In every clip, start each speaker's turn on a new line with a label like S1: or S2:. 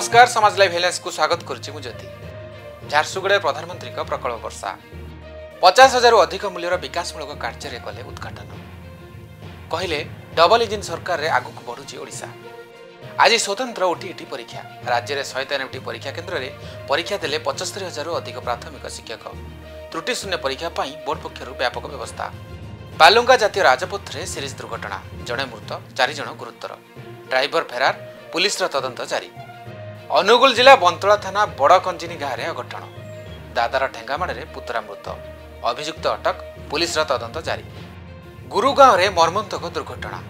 S1: नमस्कार समाज live Helens को स्वागत करुच्ची ज्योति। झारसुगुड़े प्रधानमंत्री प्रकल्प वर्षा 50,000 अधिक मूल्यर विकासमूलक कार्य कले उद्घाटन कहले डबल इंजिन सरकार आगु बढ़ुची ओडिशा। आज स्वतंत्र ओटीईटी परीक्षा राज्य में 193टी परीक्षा केन्द्र में परीक्षा देले 75,000 अधिक प्राथमिक शिक्षक। त्रुटि शून्य परीक्षा पाई बोर्ड पक्षर व्यापक व्यवस्था। बालुंगा जातीय राजपथ में सीरीज दुर्घटना जड़े मृत 4 जन गुरुतर ड्राइवर फेरार पुलिस तदंत जारी। अनुगुल जिला बंतला थाना बड़कंजिनी गाँव में अघटन दादार ठेंगामाड़ में पुतरा मृत अभियुक्त अटक पुलिस तदंत जारी। गुरुगाँव में मर्मन्तक दुर्घटना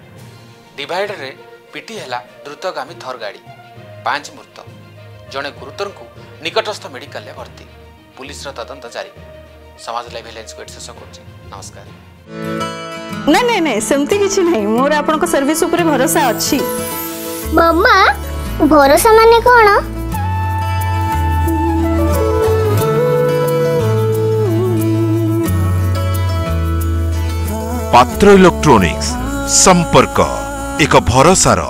S1: डिवाइडर में पिटी है द्रुतगामी थर गाड़ी 5 मृत जड़े गुरुतर को निकटस्थ मेडिकल में भर्ती पुलिस तदंत जारी। समाज लाइव हेलेंस को शेष कर नमस्कार।
S2: नहीं नहीं नहीं सेमती किछि नहीं मोर आपन को सर्विस ऊपर भरोसा अछि।
S3: मम्मा भरोसा माने कोन?
S4: पात्र इलेक्ट्रॉनिक्स संपर्क एक भरोसार